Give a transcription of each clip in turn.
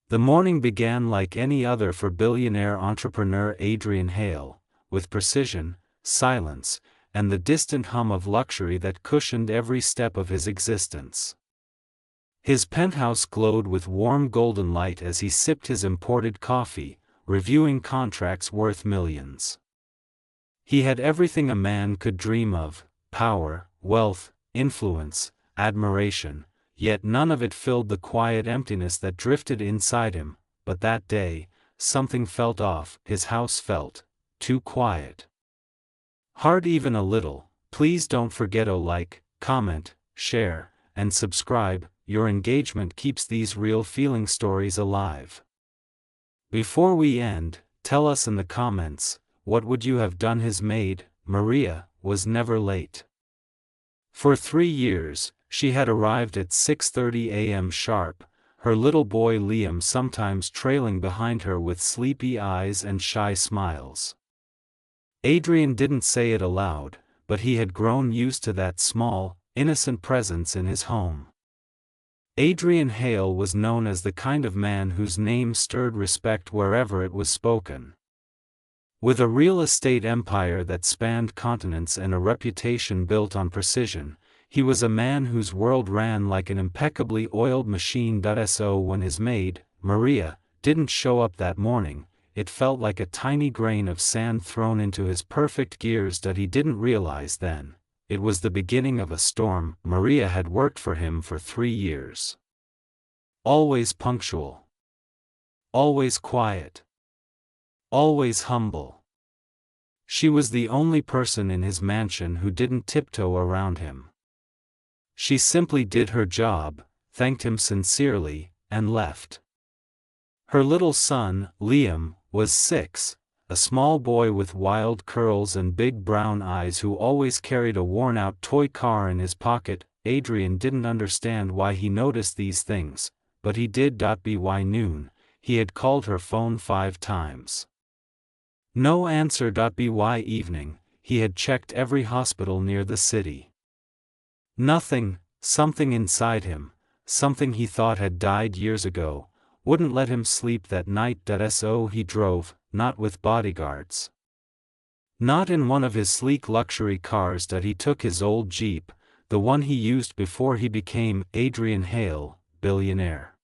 The morning began like any other for billionaire entrepreneur Adrian Hale, with precision, silence, and the distant hum of luxury that cushioned every step of his existence. His penthouse glowed with warm golden light as he sipped his imported coffee, reviewing contracts worth millions. He had everything a man could dream of: power, wealth, influence, admiration, yet none of it filled the quiet emptiness that drifted inside him. But that day, something felt off. His house felt too quiet. Hard even a little. Please don't forget to like, comment, share, and subscribe. Your engagement keeps these real feeling stories alive. Before we end, tell us in the comments, what would you have done? His maid, Maria, was never late. For 3 years, she had arrived at 6:30 a.m. sharp, her little boy Liam sometimes trailing behind her with sleepy eyes and shy smiles. Adrian didn't say it aloud, but he had grown used to that small, innocent presence in his home. Adrian Hale was known as the kind of man whose name stirred respect wherever it was spoken. With a real estate empire that spanned continents and a reputation built on precision, he was a man whose world ran like an impeccably oiled machine. So when his maid, Maria, didn't show up that morning, it felt like a tiny grain of sand thrown into his perfect gears. He didn't realize then, it was the beginning of a storm. Maria had worked for him for 3 years. Always punctual. Always quiet. Always humble. She was the only person in his mansion who didn't tiptoe around him. She simply did her job, thanked him sincerely, and left. Her little son, Liam, was 6, a small boy with wild curls and big brown eyes who always carried a worn-out toy car in his pocket. Adrian didn't understand why he noticed these things, but he did. By noon, he had called her phone 5 times. No answer. By evening, he had checked every hospital near the city. Nothing. Something inside him, something he thought had died years ago, wouldn't let him sleep that night. So he drove, not with bodyguards. Not in one of his sleek luxury cars. He took his old Jeep, the one he used before he became Adrian Hale, billionaire.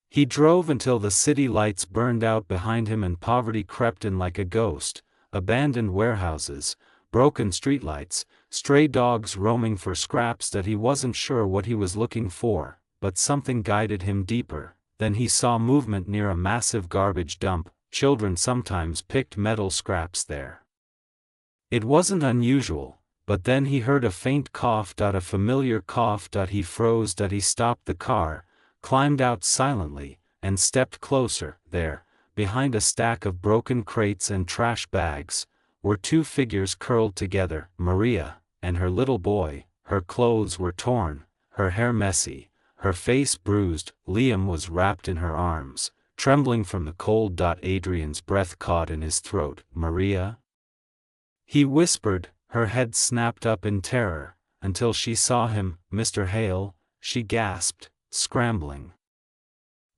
He drove until the city lights burned out behind him and poverty crept in like a ghost. Abandoned warehouses, broken streetlights, stray dogs roaming for scraps. He wasn't sure what he was looking for, but something guided him deeper. Then he saw movement near a massive garbage dump. Children sometimes picked metal scraps there. It wasn't unusual, but then he heard a faint cough. A familiar cough. He froze. He stopped the car, climbed out silently, and stepped closer. There, behind a stack of broken crates and trash bags, were 2 figures curled together: Maria and her little boy. Her clothes were torn, her hair messy, her face bruised. Liam was wrapped in her arms, trembling from the cold. Adrian's breath caught in his throat. "Maria?" he whispered. Her head snapped up in terror, until she saw him. "Mr. Hale," she gasped, scrambling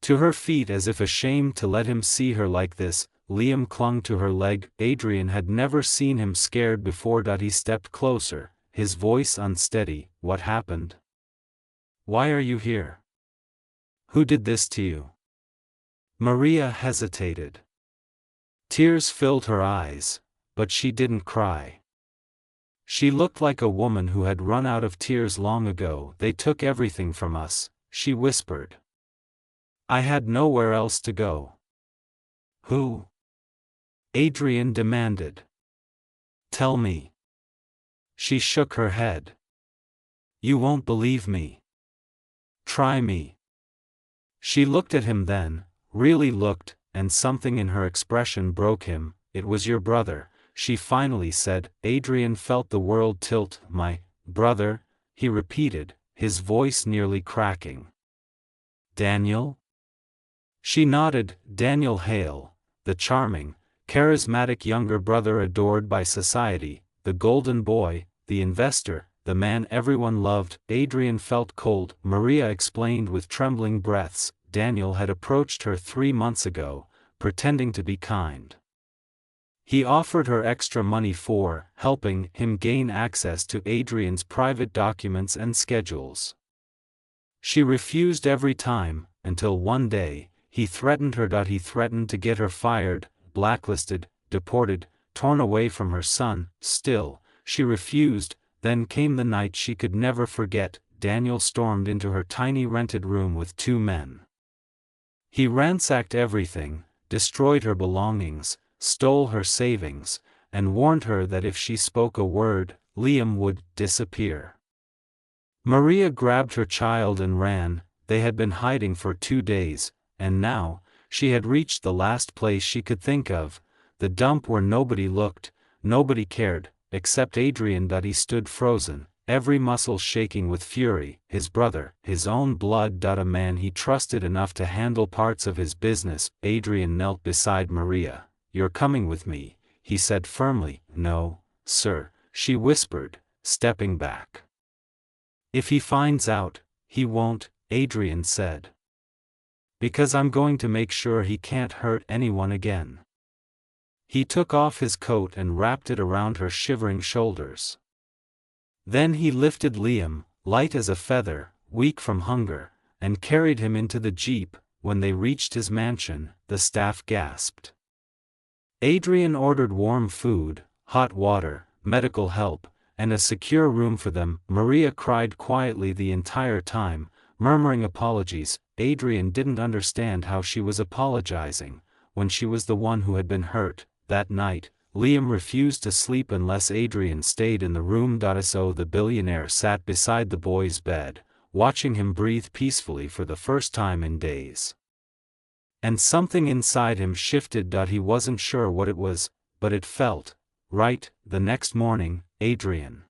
to her feet as if ashamed to let him see her like this. Liam clung to her leg. Adrian had never seen him scared before. He stepped closer, his voice unsteady. "What happened? Why are you here? Who did this to you?" Maria hesitated. Tears filled her eyes, but she didn't cry. She looked like a woman who had run out of tears long ago. "They took everything from us," she whispered. "I had nowhere else to go." "Who?" Adrian demanded. "Tell me." She shook her head. "You won't believe me. Try me." She looked at him then, really looked, and something in her expression broke him. "It was your brother," she finally said. Adrian felt the world tilt. "My brother?" he repeated, his voice nearly cracking. "Daniel?" She nodded. "Daniel Hale, the charming, charismatic younger brother adored by society, the golden boy, the investor, the man everyone loved." Adrian felt cold. Maria explained with trembling breaths. Daniel had approached her 3 months ago, pretending to be kind. He offered her extra money for helping him gain access to Adrian's private documents and schedules. She refused every time, until one day, he threatened her. He threatened to get her fired, blacklisted, deported, torn away from her son. Still, she refused. Then came the night she could never forget. Daniel stormed into her tiny rented room with 2 men. He ransacked everything, destroyed her belongings, stole her savings, and warned her that if she spoke a word, Liam would disappear. Maria grabbed her child and ran. They had been hiding for 2 days, and now, she had reached the last place she could think of, the dump where nobody looked, nobody cared, except Adrian. He stood frozen, every muscle shaking with fury. His brother, his own blood. A man he trusted enough to handle parts of his business. Adrian knelt beside Maria. "You're coming with me," he said firmly. "No, sir," she whispered, stepping back. "If he finds out." "He won't," Adrian said. "Because I'm going to make sure he can't hurt anyone again." He took off his coat and wrapped it around her shivering shoulders. Then he lifted Liam, light as a feather, weak from hunger, and carried him into the jeep. When they reached his mansion, the staff gasped. Adrian ordered warm food, hot water, medical help, and a secure room for them. Maria cried quietly the entire time, murmuring apologies. Adrian didn't understand how she was apologizing, when she was the one who had been hurt. That night, Liam refused to sleep unless Adrian stayed in the room. So the billionaire sat beside the boy's bed, watching him breathe peacefully for the first time in days. And something inside him shifted. He wasn't sure what it was, but it felt right. The next morning, Adrian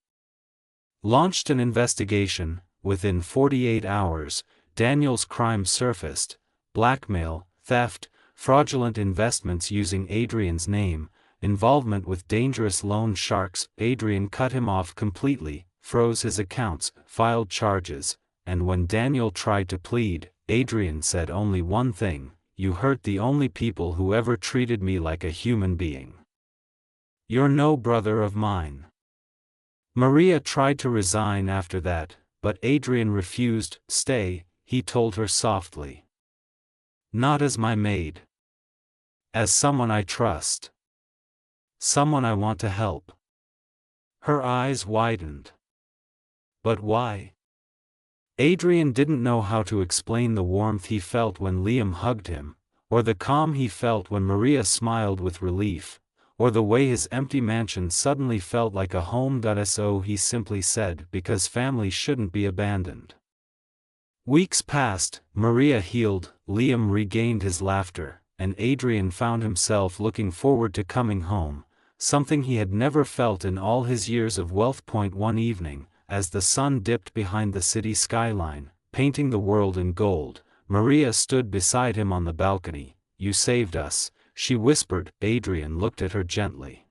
launched an investigation. Within 48 hours, Daniel's crime surfaced: blackmail, theft, fraudulent investments using Adrian's name, involvement with dangerous loan sharks. Adrian cut him off completely, froze his accounts, filed charges, and when Daniel tried to plead, Adrian said only one thing: "You hurt the only people who ever treated me like a human being. You're no brother of mine." Maria tried to resign after that, but Adrian refused. "Stay," he told her softly. "Not as my maid. As someone I trust. Someone I want to help." Her eyes widened. "But why?" Adrian didn't know how to explain the warmth he felt when Liam hugged him, or the calm he felt when Maria smiled with relief, or the way his empty mansion suddenly felt like a home. So he simply said, "Because family shouldn't be abandoned." Weeks passed, Maria healed, Liam regained his laughter, and Adrian found himself looking forward to coming home, something he had never felt in all his years of wealth. One evening, as the sun dipped behind the city skyline, painting the world in gold, Maria stood beside him on the balcony. "You saved us," she whispered. Adrian looked at her gently.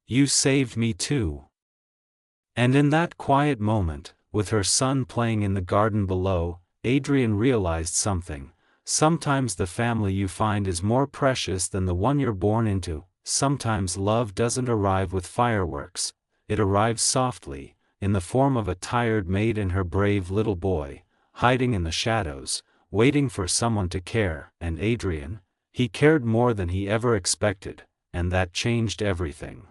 "You saved me too." And in that quiet moment, with her son playing in the garden below, Adrian realized something. Sometimes the family you find is more precious than the one you're born into. Sometimes love doesn't arrive with fireworks. It arrives softly, in the form of a tired maid and her brave little boy, hiding in the shadows, waiting for someone to care. And Adrian, he cared more than he ever expected, and that changed everything.